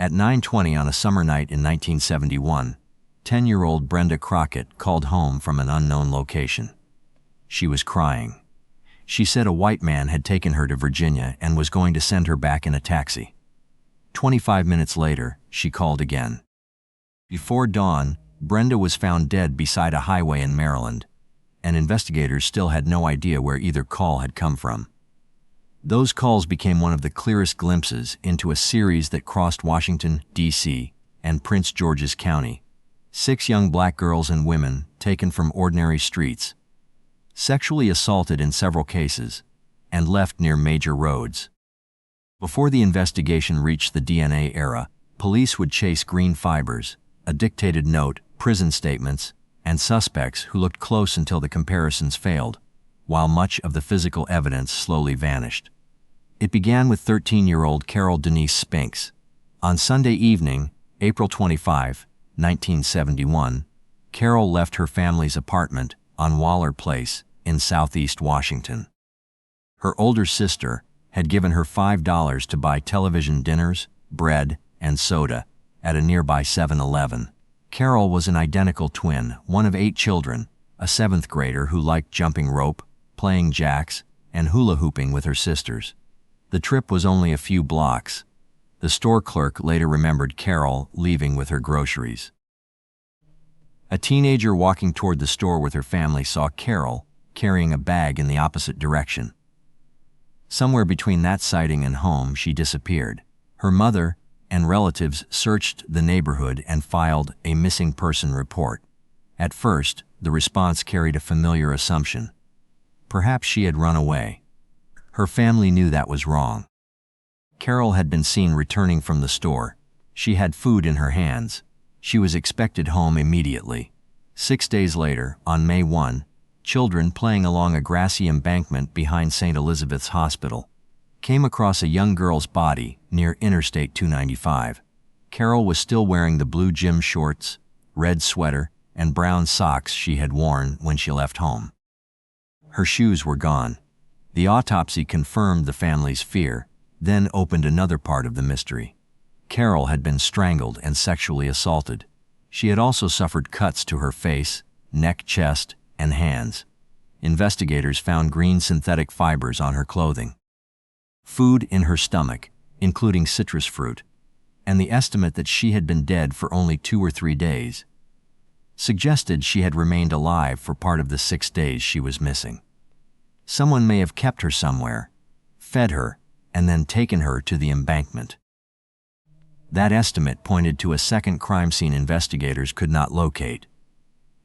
At 9:20 on a summer night in 1971, 10-year-old Brenda Crockett called home from an unknown location. She was crying. She said a white man had taken her to Virginia and was going to send her back in a taxi. 25 minutes later, she called again. Before dawn, Brenda was found dead beside a highway in Maryland, and investigators still had no idea where either call had come from. Those calls became one of the clearest glimpses into a series that crossed Washington, D.C., and Prince George's County. 6 young black girls and women taken from ordinary streets, sexually assaulted in several cases, and left near major roads. Before the investigation reached the DNA era, police would chase green fibers, a dictated note, prison statements, and suspects who looked close until the comparisons failed, while much of the physical evidence slowly vanished. It began with 13-year-old Carol Denise Spinks. On Sunday evening, April 25, 1971, Carol left her family's apartment on Waller Place in southeast Washington. Her older sister had given her $5 to buy television dinners, bread, and soda at a nearby 7-Eleven. Carol was an identical twin, one of 8 children, a 7th grader who liked jumping rope, playing jacks, and hula hooping with her sisters. The trip was only a few blocks. The store clerk later remembered Carol leaving with her groceries. A teenager walking toward the store with her family saw Carol carrying a bag in the opposite direction. Somewhere between that sighting and home, she disappeared. Her mother and relatives searched the neighborhood and filed a missing person report. At first, the response carried a familiar assumption. Perhaps she had run away. Her family knew that was wrong. Carol had been seen returning from the store. She had food in her hands. She was expected home immediately. 6 days later, on May 1, children playing along a grassy embankment behind St. Elizabeth's Hospital came across a young girl's body near Interstate 295. Carol was still wearing the blue gym shorts, red sweater, and brown socks she had worn when she left home. Her shoes were gone. The autopsy confirmed the family's fear, then opened another part of the mystery. Carol had been strangled and sexually assaulted. She had also suffered cuts to her face, neck, chest, and hands. Investigators found green synthetic fibers on her clothing, food in her stomach, including citrus fruit, and the estimate that she had been dead for only 2 or 3 days suggested she had remained alive for part of the 6 days she was missing. Someone may have kept her somewhere, fed her, and then taken her to the embankment. That estimate pointed to a second crime scene investigators could not locate.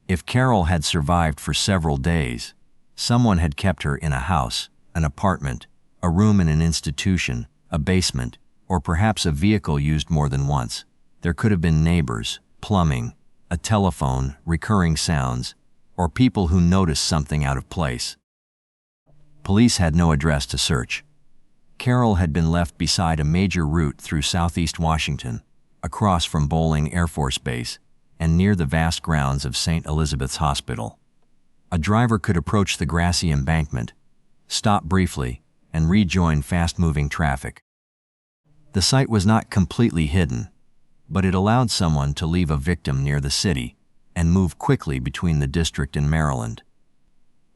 If Carol had survived for several days, someone had kept her in a house, an apartment, a room in an institution, a basement, or perhaps a vehicle used more than once. There could have been neighbors, plumbing, a telephone, recurring sounds, or people who noticed something out of place. Police had no address to search. Carol had been left beside a major route through southeast Washington, across from Bolling Air Force Base, and near the vast grounds of St. Elizabeth's Hospital. A driver could approach the grassy embankment, stop briefly, and rejoin fast-moving traffic. The site was not completely hidden, but it allowed someone to leave a victim near the city and move quickly between the district and Maryland.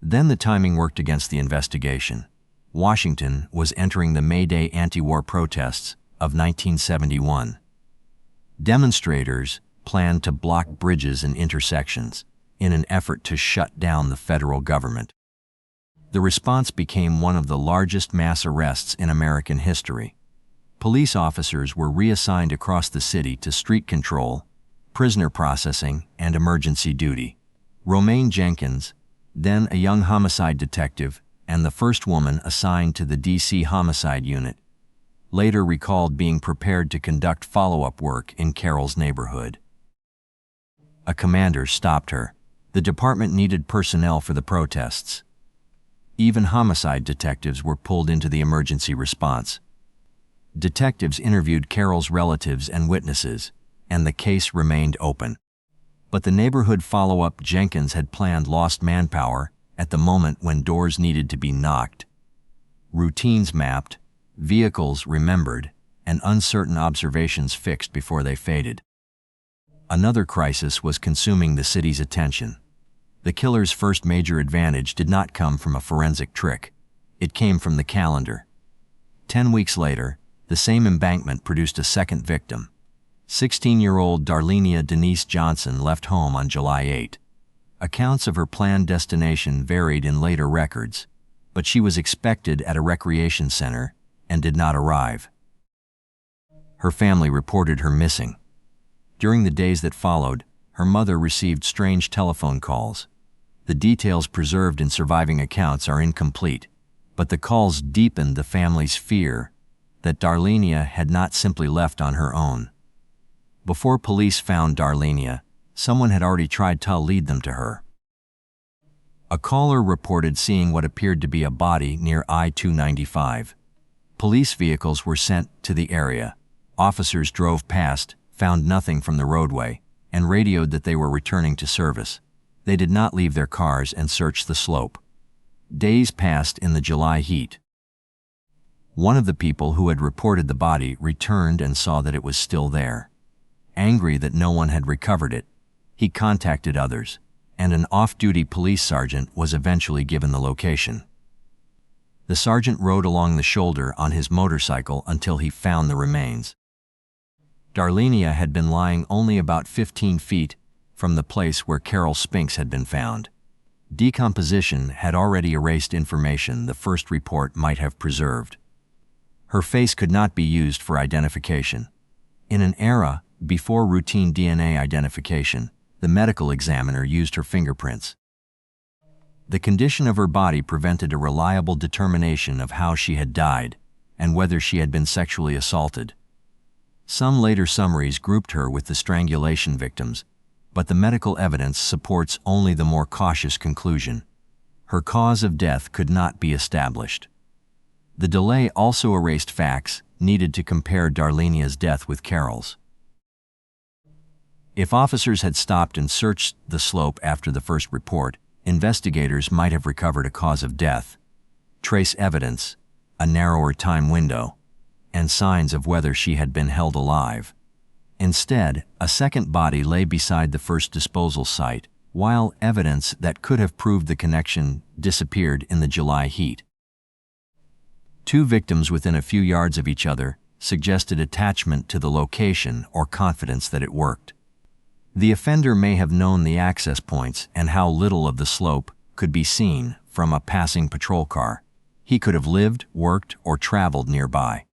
Then the timing worked against the investigation. Washington was entering the May Day anti-war protests of 1971. Demonstrators planned to block bridges and intersections in an effort to shut down the federal government. The response became one of the largest mass arrests in American history. Police officers were reassigned across the city to street control, prisoner processing, and emergency duty. Romaine Jenkins, then a young homicide detective and the first woman assigned to the D.C. Homicide Unit, later recalled being prepared to conduct follow-up work in Carol's neighborhood. A commander stopped her. The department needed personnel for the protests. Even homicide detectives were pulled into the emergency response. Detectives interviewed Carol's relatives and witnesses, and the case remained open. But the neighborhood follow-up Jenkins had planned lost manpower at the moment when doors needed to be knocked, routines mapped, vehicles remembered, and uncertain observations fixed before they faded. Another crisis was consuming the city's attention. The killer's first major advantage did not come from a forensic trick. It came from the calendar. 10 weeks later, the same embankment produced a second victim. 16-year-old Darlenia Johnson left home on July 8. Accounts of her planned destination varied in later records, but she was expected at a recreation center and did not arrive. Her family reported her missing. During the days that followed, her mother received strange telephone calls. The details preserved in surviving accounts are incomplete, but the calls deepened the family's fear that Darlenia had not simply left on her own. Before police found Darlenia, someone had already tried to lead them to her. A caller reported seeing what appeared to be a body near I-295. Police vehicles were sent to the area. Officers drove past, found nothing from the roadway, and radioed that they were returning to service. They did not leave their cars and searched the slope. Days passed in the July heat. One of the people who had reported the body returned and saw that it was still there. Angry that no one had recovered it, he contacted others, and an off-duty police sergeant was eventually given the location. The sergeant rode along the shoulder on his motorcycle until he found the remains. Darlenia had been lying only about 15 feet from the place where Carol Spinks had been found. Decomposition had already erased information the first report might have preserved. Her face could not be used for identification. In an era before routine DNA identification, the medical examiner used her fingerprints. The condition of her body prevented a reliable determination of how she had died and whether she had been sexually assaulted. Some later summaries grouped her with the strangulation victims, but the medical evidence supports only the more cautious conclusion. Her cause of death could not be established. The delay also erased facts needed to compare Darlenia's death with Carol's. If officers had stopped and searched the slope after the first report, investigators might have recovered a cause of death, trace evidence, a narrower time window, and signs of whether she had been held alive. Instead, a second body lay beside the first disposal site, while evidence that could have proved the connection disappeared in the July heat. Two victims within a few yards of each other suggested attachment to the location or confidence that it worked. The offender may have known the access points and how little of the slope could be seen from a passing patrol car. He could have lived, worked, or traveled nearby.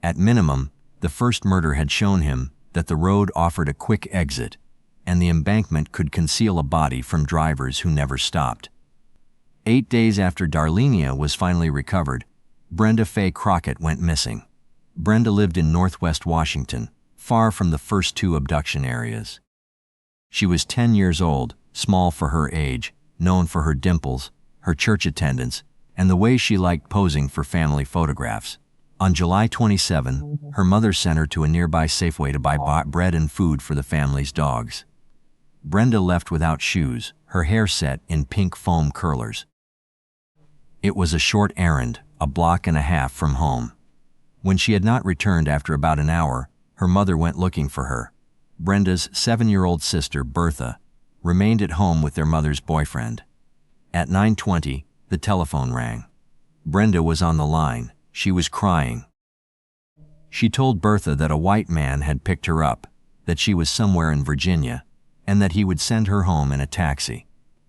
At minimum, the first murder had shown him that the road offered a quick exit, and the embankment could conceal a body from drivers who never stopped. 8 days after Darlenia was finally recovered, Brenda Faye Crockett went missing. Brenda lived in Northwest Washington, far from the first two abduction areas. She was 10 years old, small for her age, known for her dimples, her church attendance, and the way she liked posing for family photographs. On July 27, her mother sent her to a nearby Safeway to buy bread and food for the family's dogs. Brenda left without shoes, her hair set in pink foam curlers. It was a short errand, a block and a half from home. When she had not returned after about an hour, her mother went looking for her. Brenda's 7-year-old sister, Bertha, remained at home with their mother's boyfriend. At 9:20, the telephone rang. Brenda was on the line. She was crying. She told Bertha that a white man had picked her up, that she was somewhere in Virginia, and that he would send her home in a taxi.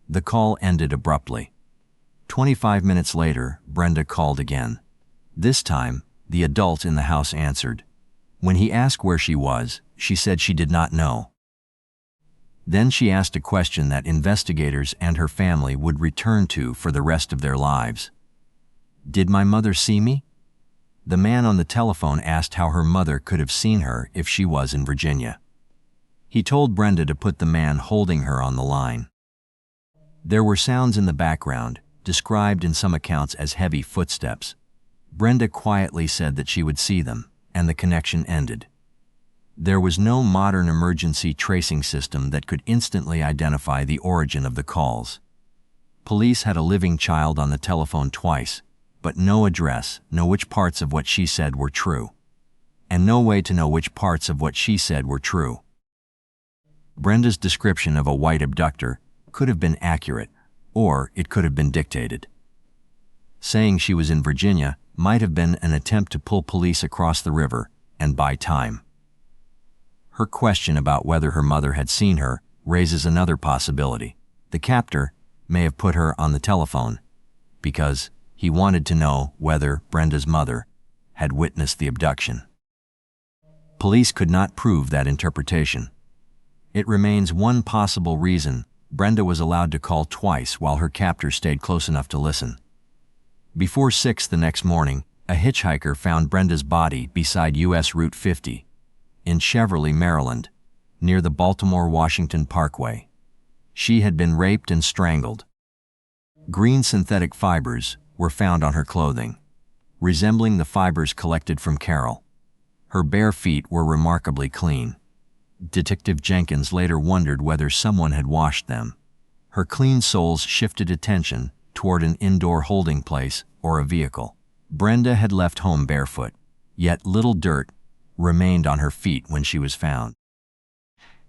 The call ended abruptly. 25 minutes later, Brenda called again. This time, the adult in the house answered. When he asked where she was, she said she did not know. Then she asked a question that investigators and her family would return to for the rest of their lives. "Did my mother see me?" The man on the telephone asked how her mother could have seen her if she was in Virginia. He told Brenda to put the man holding her on the line. There were sounds in the background, described in some accounts as heavy footsteps. Brenda quietly said that she would see them, and the connection ended. There was no modern emergency tracing system that could instantly identify the origin of the calls. Police had a living child on the telephone twice, but no address, no which parts of what she said were true. and no way to know which parts of what she said were true. Brenda's description of a white abductor could have been accurate, or it could have been dictated. Saying she was in Virginia might have been an attempt to pull police across the river and buy time. Her question about whether her mother had seen her raises another possibility. The captor may have put her on the telephone because he wanted to know whether Brenda's mother had witnessed the abduction. Police could not prove that interpretation. It remains one possible reason Brenda was allowed to call twice while her captor stayed close enough to listen. Before 6 the next morning, a hitchhiker found Brenda's body beside U.S. Route 50 in Cheverly, Maryland, near the Baltimore-Washington Parkway. She had been raped and strangled. Green synthetic fibers were found on her clothing, resembling the fibers collected from Carol. Her bare feet were remarkably clean. Detective Jenkins later wondered whether someone had washed them. Her clean soles shifted attention toward an indoor holding place or a vehicle. Brenda had left home barefoot, yet little dirt remained on her feet when she was found.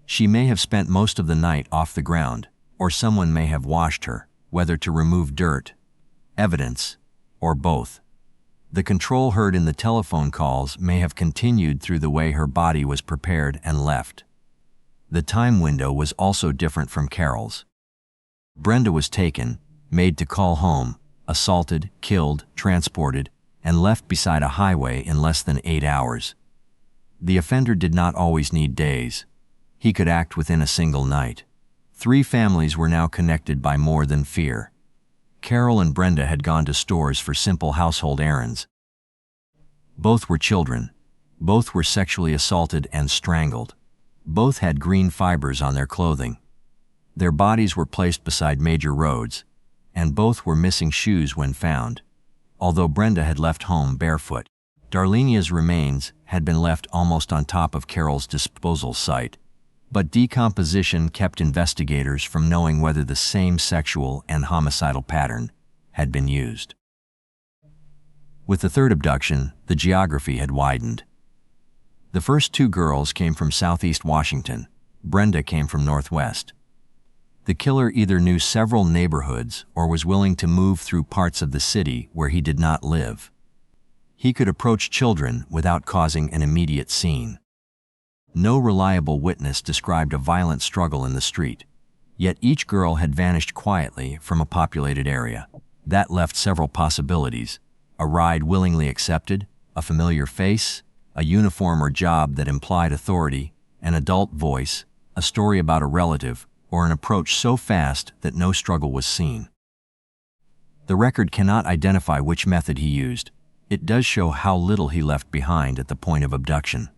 She may have spent most of the night off the ground, or someone may have washed her, whether to remove dirt, evidence, or both. The control heard in the telephone calls may have continued through the way her body was prepared and left. The time window was also different from Carol's. Brenda was taken, made to call home, assaulted, killed, transported, and left beside a highway in less than 8 hours. The offender did not always need days. He could act within a single night. 3 families were now connected by more than fear. Carol and Brenda had gone to stores for simple household errands. Both were children. Both were sexually assaulted and strangled. Both had green fibers on their clothing. Their bodies were placed beside major roads, and both were missing shoes when found. Although Brenda had left home barefoot, Darlenia's remains had been left almost on top of Carol's disposal site, but decomposition kept investigators from knowing whether the same sexual and homicidal pattern had been used. With the third abduction, the geography had widened. The first 2 girls came from Southeast Washington. Brenda came from Northwest. The killer either knew several neighborhoods or was willing to move through parts of the city where he did not live. He could approach children without causing an immediate scene. No reliable witness described a violent struggle in the street, yet each girl had vanished quietly from a populated area. That left several possibilities: a ride willingly accepted, a familiar face, a uniform or job that implied authority, an adult voice, a story about a relative, or an approach so fast that no struggle was seen. The record cannot identify which method he used. It does show how little he left behind at the point of abduction.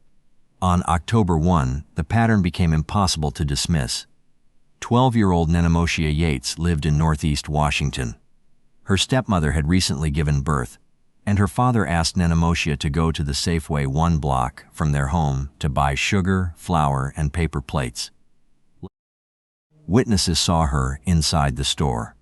On October 1, the pattern became impossible to dismiss. 12-year-old Nenomoshia Yates lived in Northeast Washington. Her stepmother had recently given birth, and her father asked Nenomoshia to go to the Safeway 1 block from their home to buy sugar, flour, and paper plates. Witnesses saw her inside the store.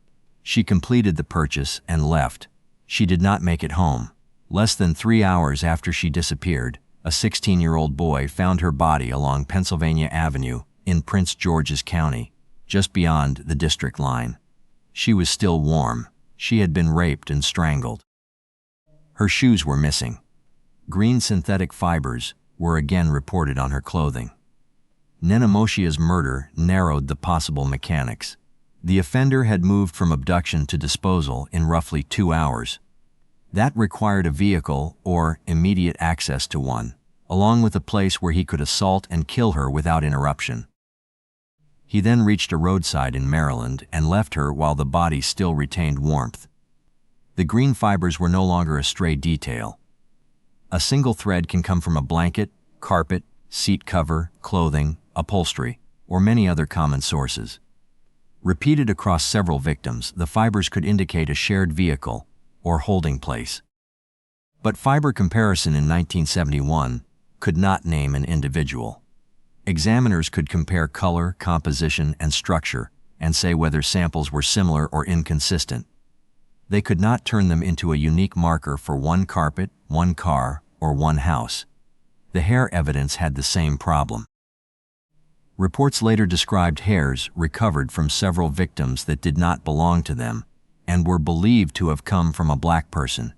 She completed the purchase and left. She did not make it home. Less than 3 hours after she disappeared, a 16-year-old boy found her body along Pennsylvania Avenue in Prince George's County, just beyond the district line. She was still warm. She had been raped and strangled. Her shoes were missing. Green synthetic fibers were again reported on her clothing. Nenomoshia's murder narrowed the possible mechanics. The offender had moved from abduction to disposal in roughly 2 hours. That required a vehicle or immediate access to one, along with a place where he could assault and kill her without interruption. He then reached a roadside in Maryland and left her while the body still retained warmth. The green fibers were no longer a stray detail. A single thread can come from a blanket, carpet, seat cover, clothing, upholstery, or many other common sources. Repeated across several victims, the fibers could indicate a shared vehicle or holding place. But fiber comparison in 1971 could not name an individual. Examiners could compare color, composition, and structure and say whether samples were similar or inconsistent. They could not turn them into a unique marker for one carpet, one car, or one house. The hair evidence had the same problem. Reports later described hairs recovered from several victims that did not belong to them and were believed to have come from a black person.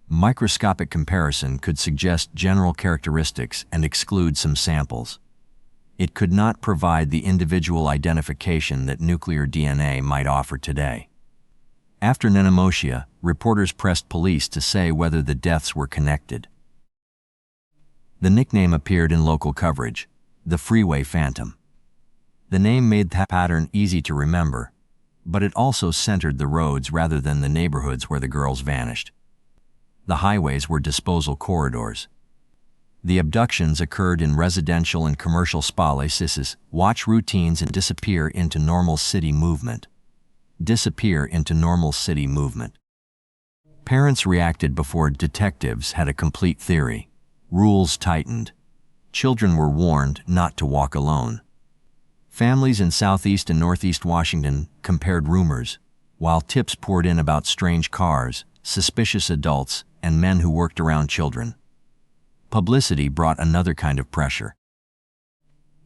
Microscopic comparison could suggest general characteristics and exclude some samples. It could not provide the individual identification that nuclear DNA might offer today. After Nenomoshia, reporters pressed police to say whether the deaths were connected. The nickname appeared in local coverage, the Freeway Phantom. The name made the pattern easy to remember, but it also centered the roads rather than the neighborhoods where the girls vanished. The highways were disposal corridors. The abductions occurred in residential and commercial places, watch routines and disappear into normal city movement. Parents reacted before detectives had a complete theory. Rules tightened. Children were warned not to walk alone. Families in Southeast and Northeast Washington compared rumors, while tips poured in about strange cars, suspicious adults, and men who worked around children. Publicity brought another kind of pressure.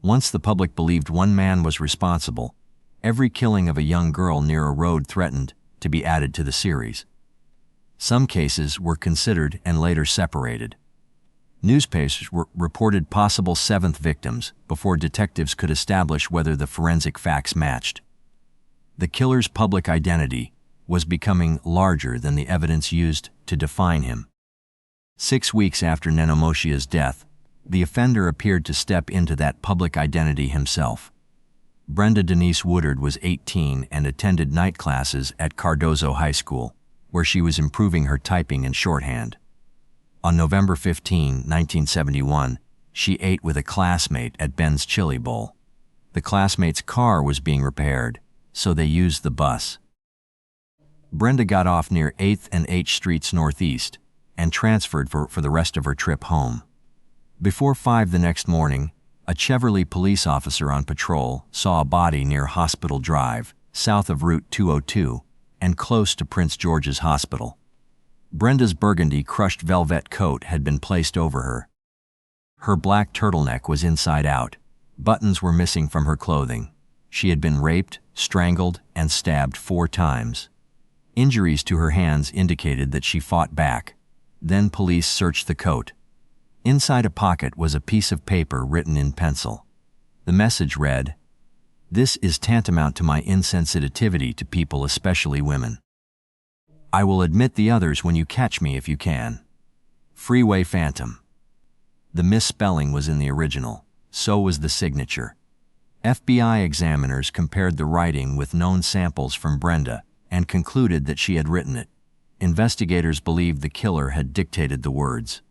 Once the public believed one man was responsible, every killing of a young girl near a road threatened to be added to the series. Some cases were considered and later separated. Newspapers reported possible seventh victims before detectives could establish whether the forensic facts matched. The killer's public identity was becoming larger than the evidence used to define him. 6 weeks after Nenomoshia's death, the offender appeared to step into that public identity himself. Brenda Denise Woodard was 18 and attended night classes at Cardozo High School, where she was improving her typing and shorthand. On November 15, 1971, she ate with a classmate at Ben's Chili Bowl. The classmate's car was being repaired, so they used the bus. Brenda got off near 8th and H Streets Northeast and transferred for the rest of her trip home. Before 5 the next morning, a Cheverly police officer on patrol saw a body near Hospital Drive, south of Route 202, and close to Prince George's Hospital. Brenda's burgundy crushed velvet coat had been placed over her. Her black turtleneck was inside out. Buttons were missing from her clothing. She had been raped, strangled, and stabbed 4 times. Injuries to her hands indicated that she fought back. Then police searched the coat. Inside a pocket was a piece of paper written in pencil. The message read, "This is tantamount to my insensitivity to people, especially women. I will admit the others when you catch me if you can. Freeway Phantom." The misspelling was in the original. So was the signature. FBI examiners compared the writing with known samples from Brenda and concluded that she had written it. Investigators believed the killer had dictated the words.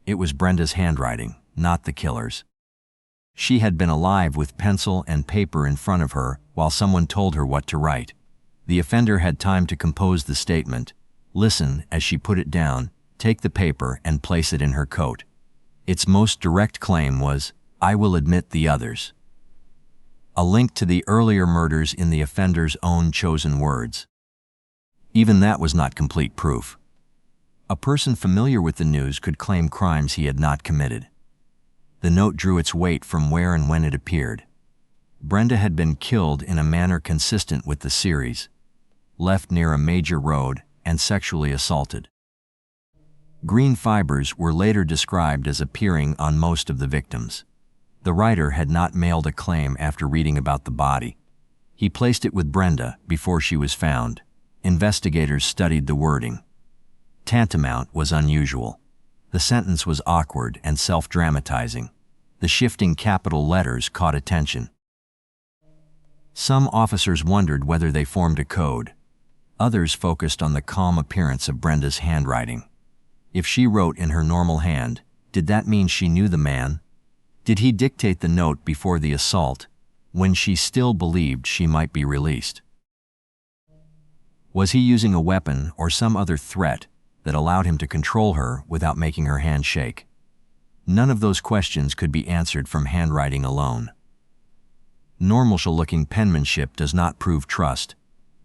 It was Brenda's handwriting, not the killer's. She had been alive with pencil and paper in front of her while someone told her what to write. The offender had time to compose the statement, listen as she put it down, take the paper and place it in her coat. Its most direct claim was, "I will admit the others." A link to the earlier murders in the offender's own chosen words. Even that was not complete proof. A person familiar with the news could claim crimes he had not committed. The note drew its weight from where and when it appeared. Brenda had been killed in a manner consistent with the series, left near a major road, and sexually assaulted. Green fibers were later described as appearing on most of the victims. The writer had not mailed a claim after reading about the body. He placed it with Brenda before she was found. Investigators studied the wording. Tantamount was unusual. The sentence was awkward and self-dramatizing. The shifting capital letters caught attention. Some officers wondered whether they formed a code. Others focused on the calm appearance of Brenda's handwriting. If she wrote in her normal hand, did that mean she knew the man? Did he dictate the note before the assault, when she still believed she might be released? Was he using a weapon or some other threat that allowed him to control her without making her hand shake? None of those questions could be answered from handwriting alone. Normal-looking penmanship does not prove trust.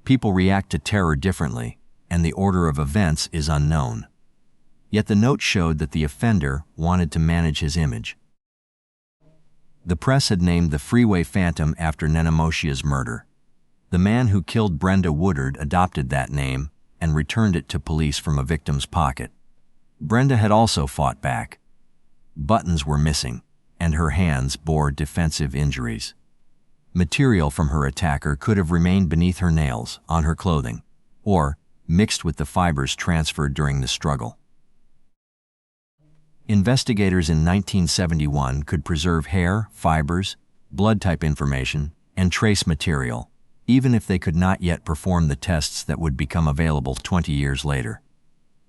People react to terror differently, and the order of events is unknown. Yet the note showed that the offender wanted to manage his image. The press had named the Freeway Phantom after Nenomoshia's murder. The man who killed Brenda Woodard adopted that name and returned it to police from a victim's pocket. Brenda had also fought back. Buttons were missing, and her hands bore defensive injuries. Material from her attacker could have remained beneath her nails, on her clothing, or mixed with the fibers transferred during the struggle. Investigators in 1971 could preserve hair, fibers, blood type information, and trace material, even if they could not yet perform the tests that would become available 20 years later.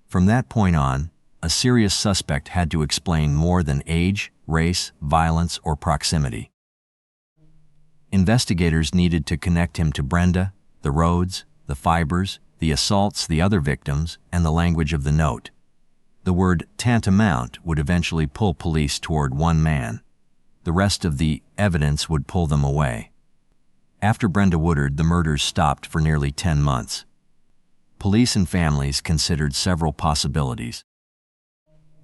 From that point on, a serious suspect had to explain more than age, race, violence, or proximity. Investigators needed to connect him to Brenda, the roads, the fibers, the assaults, the other victims, and the language of the note. The word tantamount would eventually pull police toward one man. The rest of the evidence would pull them away. After Brenda Woodard, the murders stopped for nearly 10 months. Police and families considered several possibilities.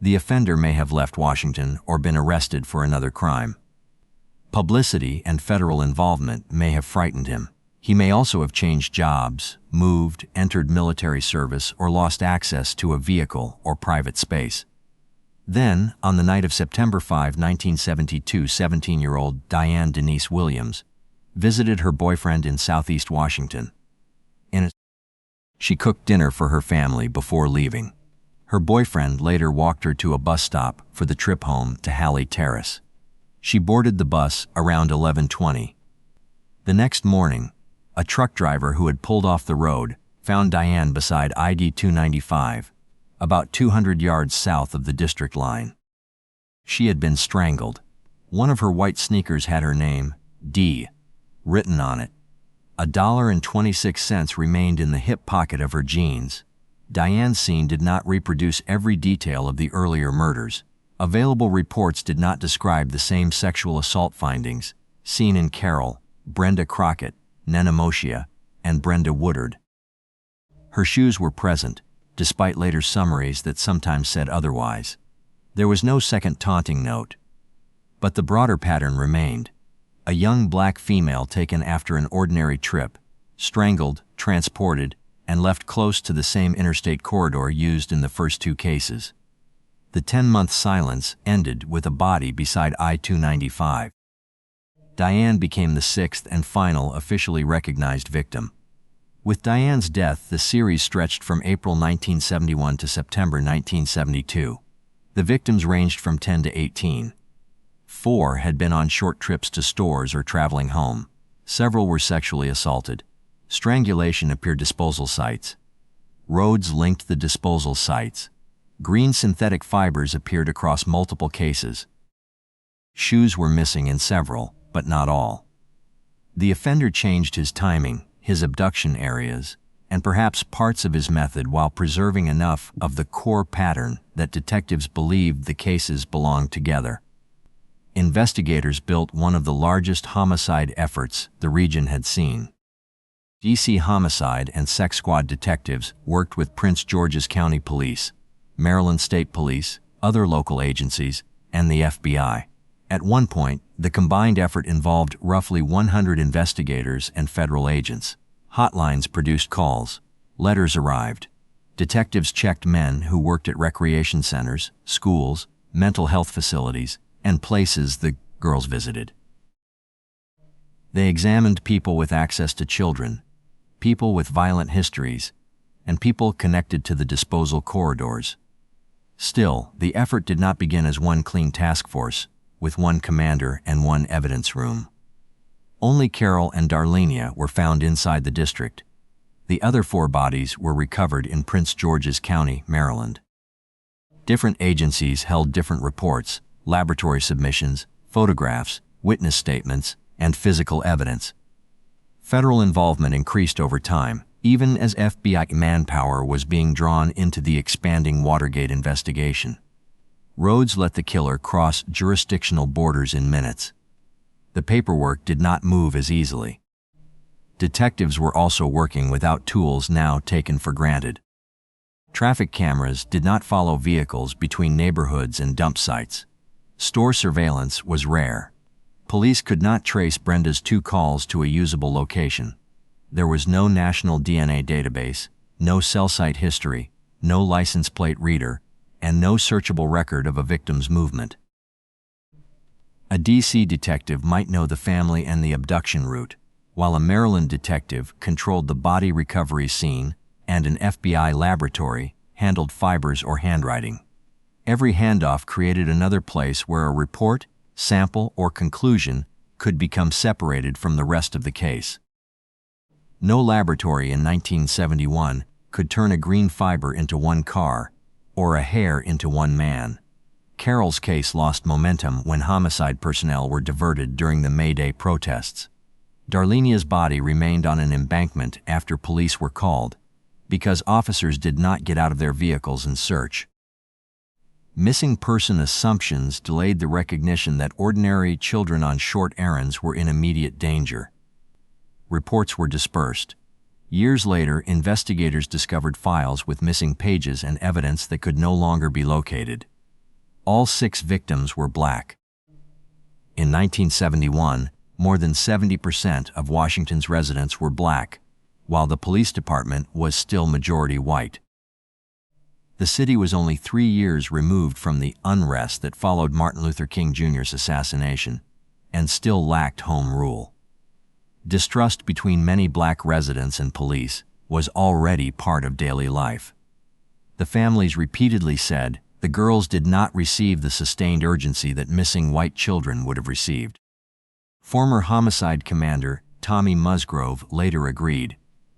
The offender may have left Washington or been arrested for another crime. Publicity and federal involvement may have frightened him. He may also have changed jobs, moved, entered military service, or lost access to a vehicle or private space. Then, on the night of September 5, 1972, 17-year-old Diane Williams visited her boyfriend in Southeast Washington. She cooked dinner for her family before leaving. Her boyfriend later walked her to a bus stop for the trip home to Halley Terrace. She boarded the bus around 11:20. The next morning, a truck driver who had pulled off the road found Diane beside ID 295, about 200 yards south of the district line. She had been strangled. One of her white sneakers had her name, D, written on it. $1.26 remained in the hip pocket of her jeans. Diane's scene did not reproduce every detail of the earlier murders. Available reports did not describe the same sexual assault findings seen in Carol, Brenda Crockett, Nenomoshia, and Brenda Woodard. Her shoes were present, despite later summaries that sometimes said otherwise. There was no second taunting note. But the broader pattern remained. A young black female taken after an ordinary trip, strangled, transported, and left close to the same interstate corridor used in the first two cases. The 10-month silence ended with a body beside I-295. Diane became the sixth and final officially recognized victim. With Diane's death, the series stretched from April 1971 to September 1972. The victims ranged from 10 to 18. 4 had been on short trips to stores or traveling home. Several were sexually assaulted. Strangulation appeared disposal sites. Roads linked the disposal sites. Green synthetic fibers appeared across multiple cases. Shoes were missing in several, but not all. The offender changed his timing, his abduction areas, and perhaps parts of his method while preserving enough of the core pattern that detectives believed the cases belonged together. Investigators built one of the largest homicide efforts the region had seen. DC Homicide and Sex Squad detectives worked with Prince George's County Police, Maryland State Police, other local agencies, and the FBI. At one point, the combined effort involved roughly 100 investigators and federal agents. Hotlines produced calls. Letters arrived. Detectives checked men who worked at recreation centers, schools, mental health facilities, and places the girls visited. They examined people with access to children, people with violent histories, and people connected to the disposal corridors. Still, the effort did not begin as one clean task force, with one commander and one evidence room. Only Carol and Darlenia were found inside the district. The other 4 bodies were recovered in Prince George's County, Maryland. Different agencies held different reports, laboratory submissions, photographs, witness statements, and physical evidence. Federal involvement increased over time, even as FBI manpower was being drawn into the expanding Watergate investigation. Roads let the killer cross jurisdictional borders in minutes. The paperwork did not move as easily. Detectives were also working without tools now taken for granted. Traffic cameras did not follow vehicles between neighborhoods and dump sites. Store surveillance was rare. Police could not trace Brenda's 2 calls to a usable location. There was no national DNA database, no cell site history, no license plate reader, and no searchable record of a victim's movement. A DC detective might know the family and the abduction route, while a Maryland detective controlled the body recovery scene and an FBI laboratory handled fibers or handwriting. Every handoff created another place where a report, sample, or conclusion could become separated from the rest of the case. No laboratory in 1971 could turn a green fiber into 1 car or a hair into 1 man. Carol's case lost momentum when homicide personnel were diverted during the May Day protests. Darlenia's body remained on an embankment after police were called, because officers did not get out of their vehicles and search. Missing person assumptions delayed the recognition that ordinary children on short errands were in immediate danger. Reports were dispersed. Years later, investigators discovered files with missing pages and evidence that could no longer be located. All 6 victims were black. In 1971, more than 70% of Washington's residents were black, while the police department was still majority white. The city was only 3 years removed from the unrest that followed Martin Luther King Jr.'s assassination, and still lacked home rule. Distrust between many black residents and police was already part of daily life. The families repeatedly said the girls did not receive the sustained urgency that missing white children would have received. Former homicide commander Tommy Musgrove later agreed,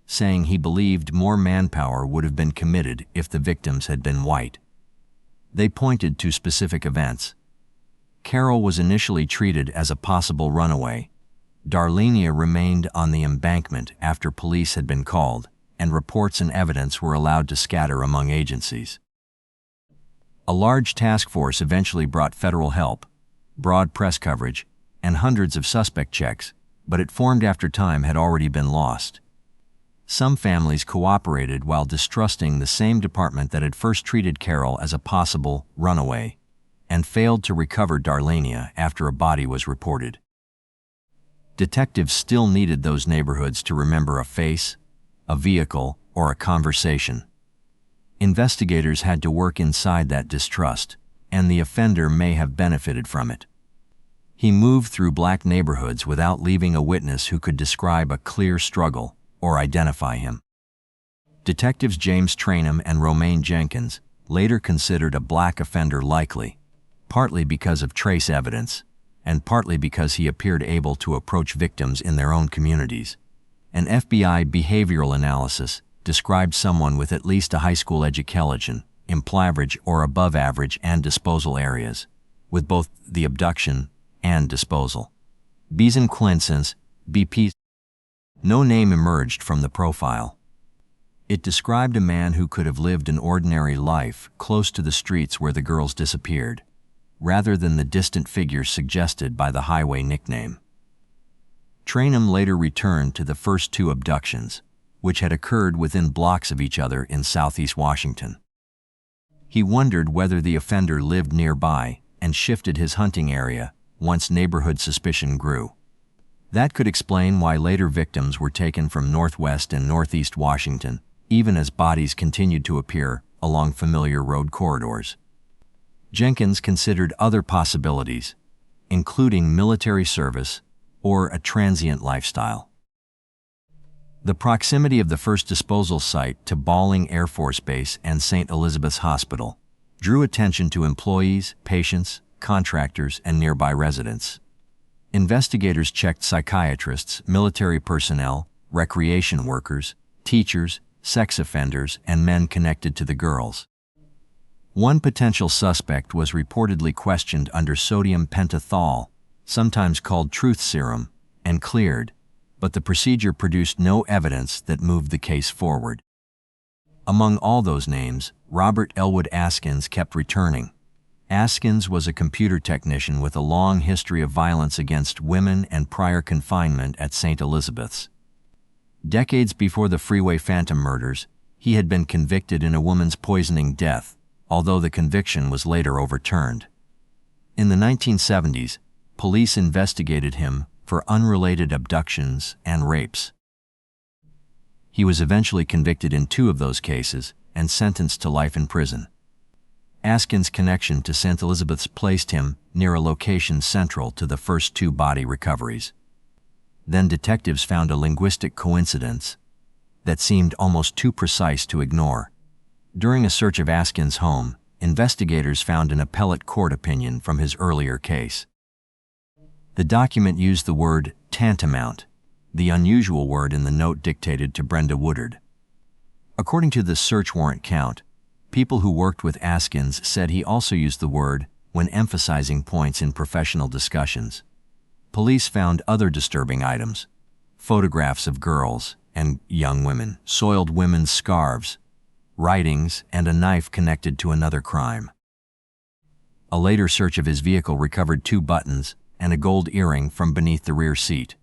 saying he believed more manpower would have been committed if the victims had been white. They pointed to specific events. Carol was initially treated as a possible runaway. Darlenia remained on the embankment after police had been called, and reports and evidence were allowed to scatter among agencies. A large task force eventually brought federal help, broad press coverage, and hundreds of suspect checks, but it formed after time had already been lost. Some families cooperated while distrusting the same department that had first treated Carol as a possible runaway, and failed to recover Darlenia after a body was reported. Detectives still needed those neighborhoods to remember a face, a vehicle, or a conversation. Investigators had to work inside that distrust, and the offender may have benefited from it. He moved through black neighborhoods without leaving a witness who could describe a clear struggle or identify him. Detectives James Trainum and Romaine Jenkins later considered a black offender likely, partly because of trace evidence, and partly because he appeared able to approach victims in their own communities. An FBI behavioral analysis described someone with at least a high school education, average or above average, and disposal areas, with both the abduction and disposal. Beason-Quinson's BP. No name emerged from the profile. It described a man who could have lived an ordinary life close to the streets where the girls disappeared, rather than the distant figures suggested by the highway nickname. Trainum later returned to the first 2 abductions, which had occurred within blocks of each other in southeast Washington. He wondered whether the offender lived nearby and shifted his hunting area once neighborhood suspicion grew. That could explain why later victims were taken from northwest and northeast Washington, even as bodies continued to appear along familiar road corridors. Jenkins considered other possibilities, including military service or a transient lifestyle. The proximity of the first disposal site to Balling Air Force Base and St. Elizabeth's Hospital drew attention to employees, patients, contractors, and nearby residents. Investigators checked psychiatrists, military personnel, recreation workers, teachers, sex offenders, and men connected to the girls. One potential suspect was reportedly questioned under sodium pentothal, sometimes called truth serum, and cleared, but the procedure produced no evidence that moved the case forward. Among all those names, Robert Elwood Askins kept returning. Askins was a computer technician with a long history of violence against women and prior confinement at St. Elizabeth's. Decades before the Freeway Phantom murders, He had been convicted in a woman's poisoning death, although the conviction was later overturned. In the 1970s, police investigated him for unrelated abductions and rapes. He was eventually convicted in 2 of those cases and sentenced to life in prison. Askins' connection to St. Elizabeth's placed him near a location central to the first 2 body recoveries. Then detectives found a linguistic coincidence that seemed almost too precise to ignore. During a search of Askins' home, investigators found an appellate court opinion from his earlier case. The document used the word tantamount, the unusual word in the note dictated to Brenda Woodard. According to the search warrant count, people who worked with Askins said he also used the word when emphasizing points in professional discussions. Police found other disturbing items: photographs of girls and young women, soiled women's scarves, writings, and a knife connected to another crime. A later search of his vehicle recovered 2 buttons and a gold earring from beneath the rear seat.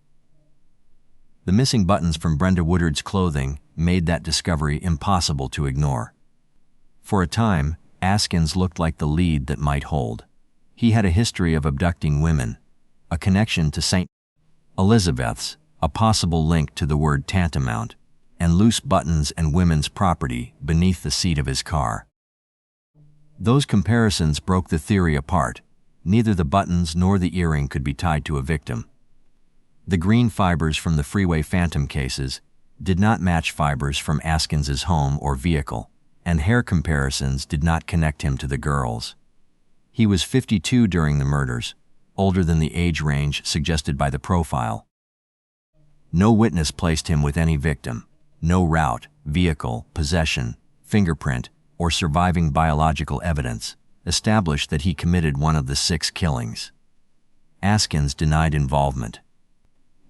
The missing buttons from Brenda Woodard's clothing made that discovery impossible to ignore. For a time, Askins looked like the lead that might hold. He had a history of abducting women, a connection to St. Elizabeth's, a possible link to the word tantamount, and loose buttons and women's property beneath the seat of his car. Those comparisons broke the theory apart. Neither the buttons nor the earring could be tied to a victim. The green fibers from the Freeway Phantom cases did not match fibers from Askins' home or vehicle, and hair comparisons did not connect him to the girls. He was 52 during the murders, older than the age range suggested by the profile. No witness placed him with any victim. No route, vehicle, possession, fingerprint, or surviving biological evidence established that he committed one of the 6 killings. Askins denied involvement.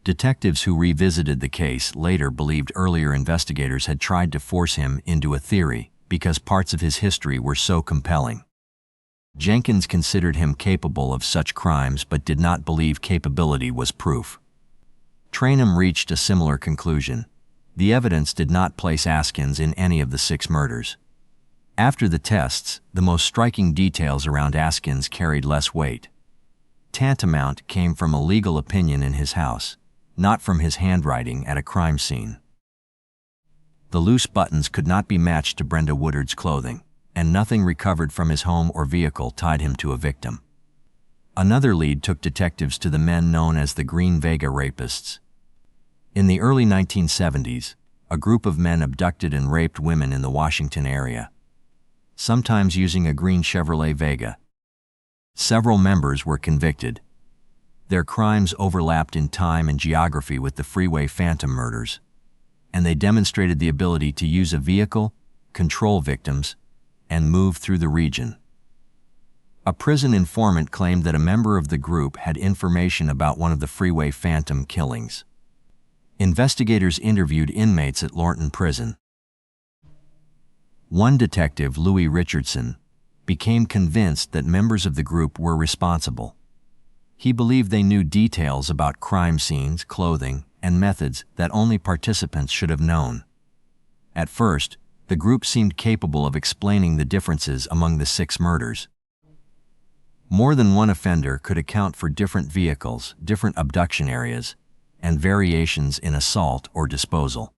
Detectives who revisited the case later believed earlier investigators had tried to force him into a theory because parts of his history were so compelling. Jenkins considered him capable of such crimes but did not believe capability was proof. Trainum reached a similar conclusion. The evidence did not place Askins in any of the 6 murders. After the tests, the most striking details around Askins carried less weight. Tantamount came from a legal opinion in his house, not from his handwriting at a crime scene. The loose buttons could not be matched to Brenda Woodard's clothing, and nothing recovered from his home or vehicle tied him to a victim. Another lead took detectives to the men known as the Green Vega rapists. In the early 1970s, a group of men abducted and raped women in the Washington area, sometimes using a green Chevrolet Vega. Several members were convicted. Their crimes overlapped in time and geography with the Freeway Phantom murders, and they demonstrated the ability to use a vehicle, control victims, and move through the region. A prison informant claimed that a member of the group had information about one of the Freeway Phantom killings. Investigators interviewed inmates at Lorton Prison. One detective, Louis Richardson, became convinced that members of the group were responsible. He believed they knew details about crime scenes, clothing, and methods that only participants should have known. At first, the group seemed capable of explaining the differences among the 6 murders. More than one offender could account for different vehicles, different abduction areas, and variations in assault or disposal.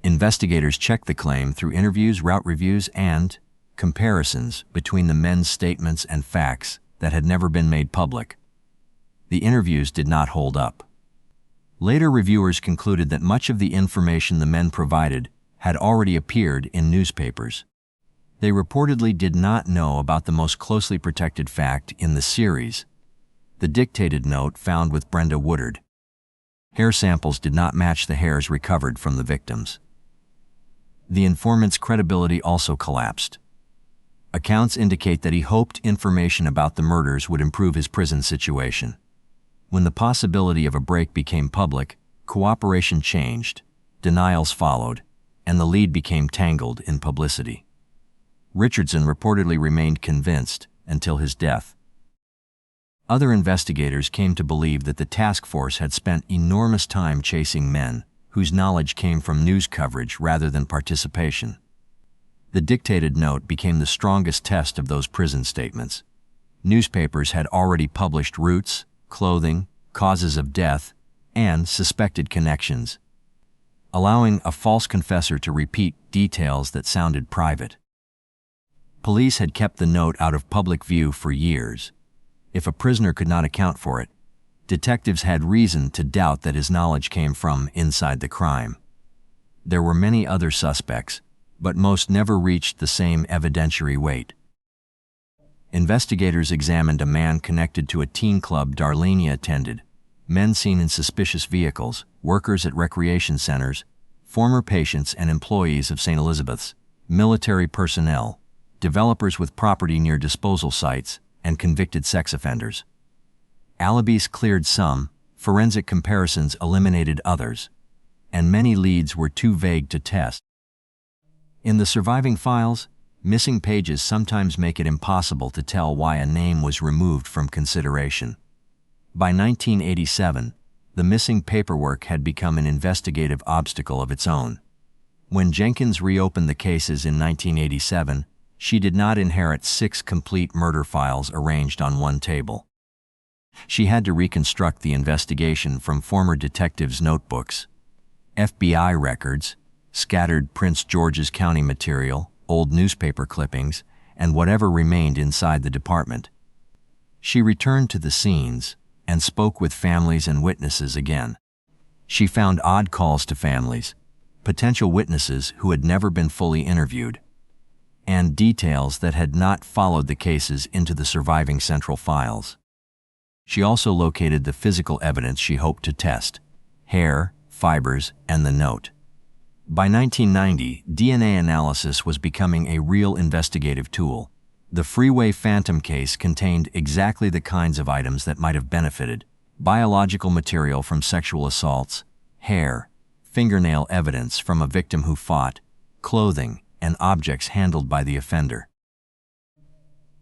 Investigators checked the claim through interviews, route reviews, and comparisons between the men's statements and facts that had never been made public. The interviews did not hold up. Later reviewers concluded that much of the information the men provided had already appeared in newspapers. They reportedly did not know about the most closely protected fact in the series, the dictated note found with Brenda Woodard. Hair samples did not match the hairs recovered from the victims. The informant's credibility also collapsed. Accounts indicate that he hoped information about the murders would improve his prison situation. When the possibility of a break became public, cooperation changed, denials followed, and the lead became tangled in publicity. Richardson reportedly remained convinced until his death. Other investigators came to believe that the task force had spent enormous time chasing men whose knowledge came from news coverage rather than participation. The dictated note became the strongest test of those prison statements. Newspapers had already published routes, clothing, causes of death, and suspected connections, allowing a false confessor to repeat details that sounded private. Police had kept the note out of public view for years. If a prisoner could not account for it, detectives had reason to doubt that his knowledge came from inside the crime. There were many other suspects, but most never reached the same evidentiary weight. Investigators examined a man connected to a teen club Darlenia attended, men seen in suspicious vehicles, workers at recreation centers, former patients and employees of St. Elizabeth's, military personnel, developers with property near disposal sites, and convicted sex offenders. Alibis cleared some, forensic comparisons eliminated others, and many leads were too vague to test. In the surviving files, missing pages sometimes make it impossible to tell why a name was removed from consideration. By 1987, the missing paperwork had become an investigative obstacle of its own. When Jenkins reopened the cases in 1987, she did not inherit 6 complete murder files arranged on one table. She had to reconstruct the investigation from former detectives' notebooks, FBI records, scattered Prince George's County material, old newspaper clippings, and whatever remained inside the department. She returned to the scenes and spoke with families and witnesses again. She found odd calls to families, potential witnesses who had never been fully interviewed, and details that had not followed the cases into the surviving central files. She also located the physical evidence she hoped to test: hair, fibers, and the note. By 1990, DNA analysis was becoming a real investigative tool. The Freeway Phantom case contained exactly the kinds of items that might have benefited: biological material from sexual assaults, hair, fingernail evidence from a victim who fought, clothing, and objects handled by the offender.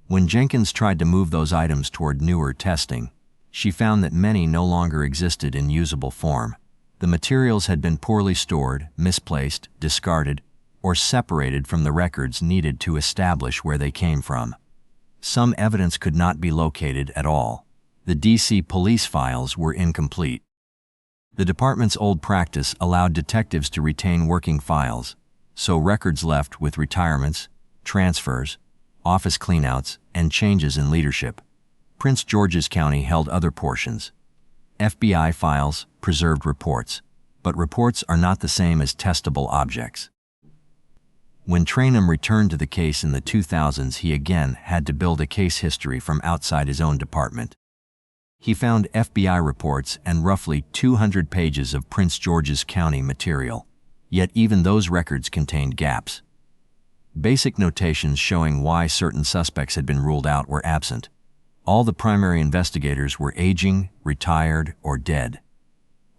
When Jenkins tried to move those items toward newer testing, she found that many no longer existed in usable form. The materials had been poorly stored, misplaced, discarded, or separated from the records needed to establish where they came from. Some evidence could not be located at all. The D.C. police files were incomplete. The department's old practice allowed detectives to retain working files, so records left with retirements, transfers, office cleanouts, and changes in leadership. Prince George's County held other portions. FBI files preserved reports, but reports are not the same as testable objects. When Trainum returned to the case in the 2000s, he again had to build a case history from outside his own department. He found FBI reports and roughly 200 pages of Prince George's County material, yet even those records contained gaps. Basic notations showing why certain suspects had been ruled out were absent. All the primary investigators were aging, retired, or dead.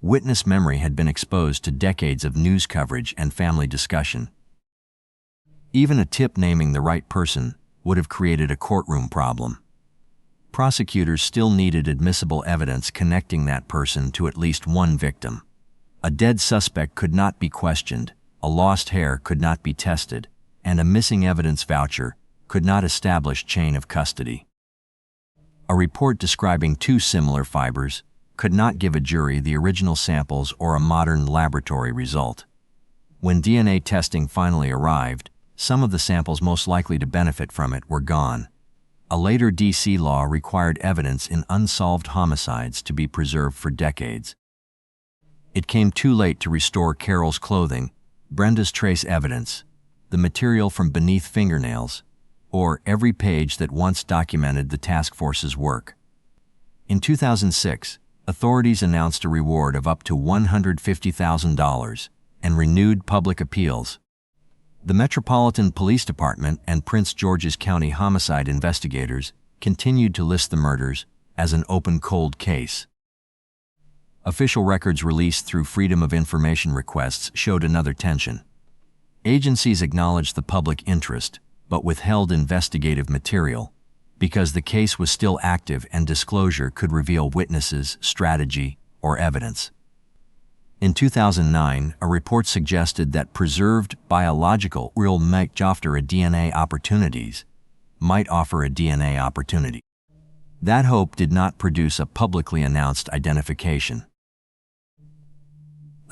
Witness memory had been exposed to decades of news coverage and family discussion. Even a tip naming the right person would have created a courtroom problem. Prosecutors still needed admissible evidence connecting that person to at least one victim. A dead suspect could not be questioned, a lost hair could not be tested, and a missing evidence voucher could not establish chain of custody. A report describing 2 similar fibers could not give a jury the original samples or a modern laboratory result. When DNA testing finally arrived, some of the samples most likely to benefit from it were gone. A later D.C. law required evidence in unsolved homicides to be preserved for decades. It came too late to restore Carol's clothing, Brenda's trace evidence, the material from beneath fingernails, or every page that once documented the task force's work. In 2006, authorities announced a reward of up to $150,000 and renewed public appeals. The Metropolitan Police Department and Prince George's County homicide investigators continued to list the murders as an open cold case. Official records released through Freedom of Information requests showed another tension. Agencies acknowledged the public interest, but withheld investigative material, because the case was still active and disclosure could reveal witnesses, strategy, or evidence. In 2009, a report suggested that preserved biological real might offer a DNA opportunity. That hope did not produce a publicly announced identification.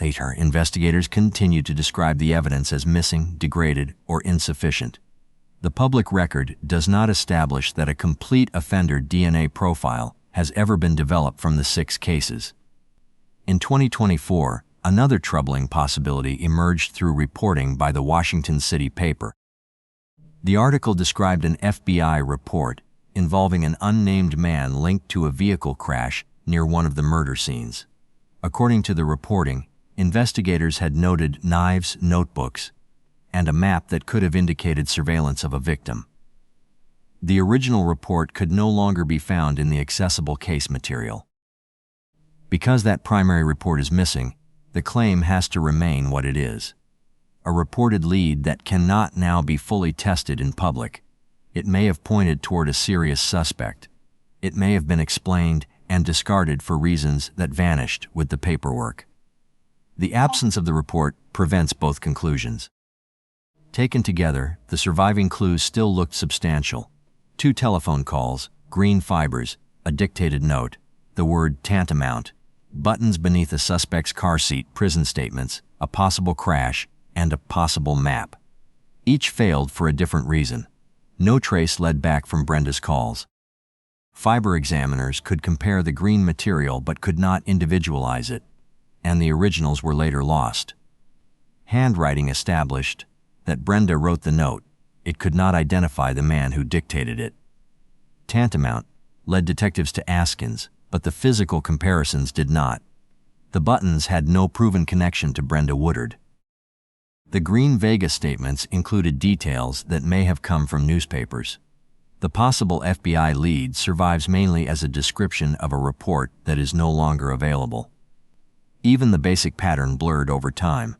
Later, investigators continued to describe the evidence as missing, degraded, or insufficient. The public record does not establish that a complete offender DNA profile has ever been developed from the 6 cases. In 2024, another troubling possibility emerged through reporting by the Washington City paper. The article described an FBI report involving an unnamed man linked to a vehicle crash near one of the murder scenes. According to the reporting, investigators had noted knives, notebooks, and a map that could have indicated surveillance of a victim. The original report could no longer be found in the accessible case material. Because that primary report is missing, the claim has to remain what it is: a reported lead that cannot now be fully tested in public. It may have pointed toward a serious suspect. It may have been explained and discarded for reasons that vanished with the paperwork. The absence of the report prevents both conclusions. Taken together, the surviving clues still looked substantial: 2 telephone calls, green fibers, a dictated note, the word tantamount, buttons beneath a suspect's car seat, prison statements, a possible crash, and a possible map. Each failed for a different reason. No trace led back from Brenda's calls. Fiber examiners could compare the green material but could not individualize it, and the originals were later lost. Handwriting established that Brenda wrote the note. It could not identify the man who dictated it. Tantamount led detectives to Askins, but the physical comparisons did not. The buttons had no proven connection to Brenda Woodard. The green Vega statements included details that may have come from newspapers. The possible FBI lead survives mainly as a description of a report that is no longer available. Even the basic pattern blurred over time.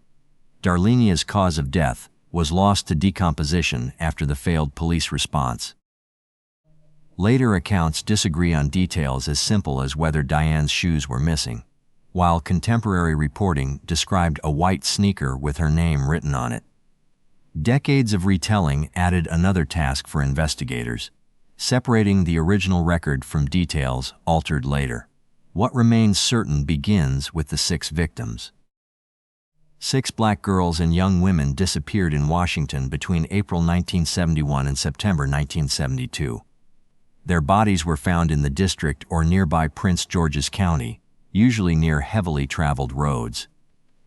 Darlenia's cause of death was lost to decomposition after the failed police response. Later accounts disagree on details as simple as whether Diane's shoes were missing, while contemporary reporting described a white sneaker with her name written on it. Decades of retelling added another task for investigators: separating the original record from details altered later. What remains certain begins with the 6 victims. 6 black girls and young women disappeared in Washington between April 1971 and September 1972. Their bodies were found in the district or nearby Prince George's County, usually near heavily traveled roads.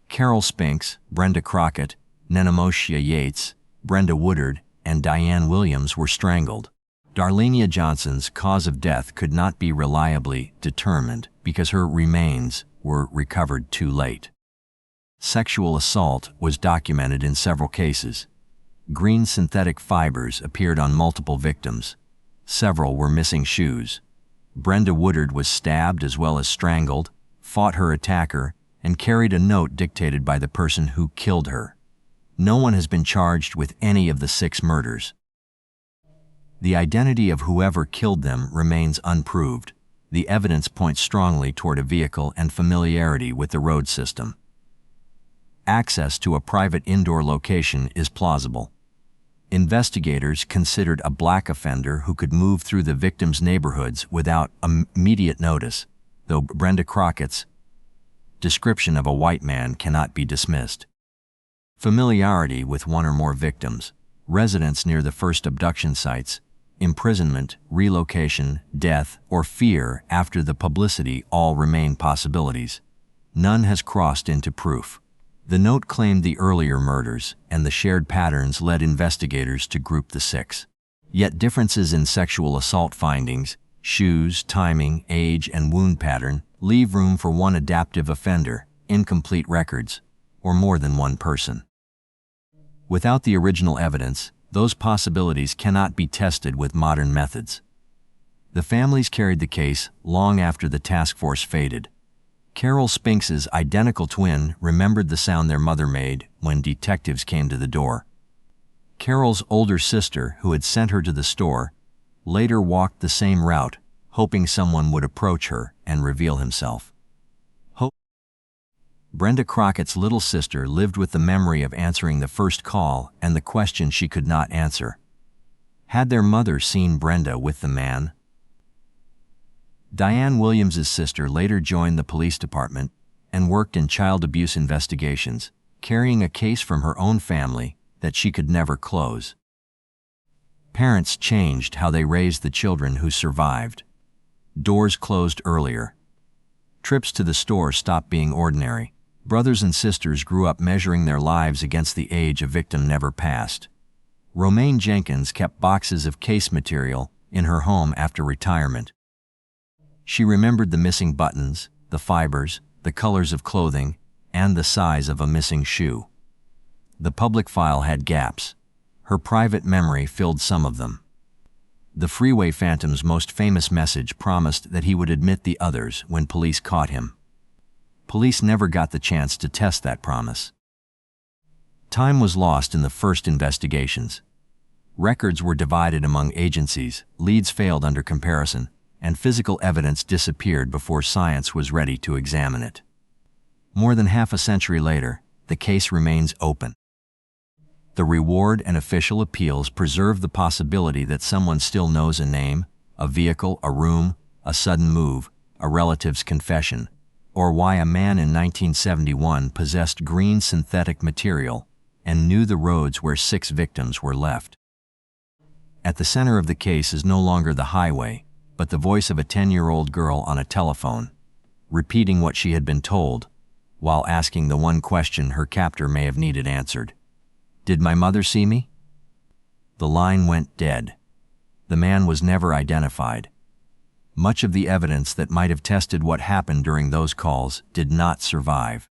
Carol Spinks, Brenda Crockett, Nenomoshia Yates, Brenda Woodard, and Diane Williams were strangled. Darlenia Johnson's cause of death could not be reliably determined because her remains were recovered too late. Sexual assault was documented in several cases. Green synthetic fibers appeared on multiple victims. Several were missing shoes. Brenda Woodard was stabbed as well as strangled, fought her attacker, and carried a note dictated by the person who killed her. No one has been charged with any of the 6 murders. The identity of whoever killed them remains unproved. The evidence points strongly toward a vehicle and familiarity with the road system. Access to a private indoor location is plausible. Investigators considered a black offender who could move through the victims' neighborhoods without immediate notice, though Brenda Crockett's description of a white man cannot be dismissed. Familiarity with one or more victims, residence near the first abduction sites, imprisonment, relocation, death, or fear after the publicity all remain possibilities. None has crossed into proof. The note claimed the earlier murders, and the shared patterns led investigators to group the 6. Yet differences in sexual assault findings, shoes, timing, age, and wound pattern leave room for one adaptive offender, incomplete records, or more than one person. Without the original evidence, those possibilities cannot be tested with modern methods. The families carried the case long after the task force faded. Carol Spinks's identical twin remembered the sound their mother made when detectives came to the door. Carol's older sister, who had sent her to the store, later walked the same route, hoping someone would approach her and reveal himself. Brenda Crockett's little sister lived with the memory of answering the first call and the question she could not answer. Had their mother seen Brenda with the man? Diane Williams' sister later joined the police department and worked in child abuse investigations, carrying a case from her own family that she could never close. Parents changed how they raised the children who survived. Doors closed earlier. Trips to the store stopped being ordinary. Brothers and sisters grew up measuring their lives against the age a victim never passed. Romaine Jenkins kept boxes of case material in her home after retirement. She remembered the missing buttons, the fibers, the colors of clothing, and the size of a missing shoe. The public file had gaps. Her private memory filled some of them. The Freeway Phantom's most famous message promised that he would admit the others when police caught him. Police never got the chance to test that promise. Time was lost in the first investigations. Records were divided among agencies, leads failed under comparison, and physical evidence disappeared before science was ready to examine it. More than half a century later, the case remains open. The reward and official appeals preserve the possibility that someone still knows a name, a vehicle, a room, a sudden move, a relative's confession, or why a man in 1971 possessed green synthetic material and knew the roads where 6 victims were left. At the center of the case is no longer the highway, but the voice of a 10-year-old girl on a telephone, repeating what she had been told, while asking the one question her captor may have needed answered. "Did my mother see me?" The line went dead. The man was never identified. Much of the evidence that might have tested what happened during those calls did not survive.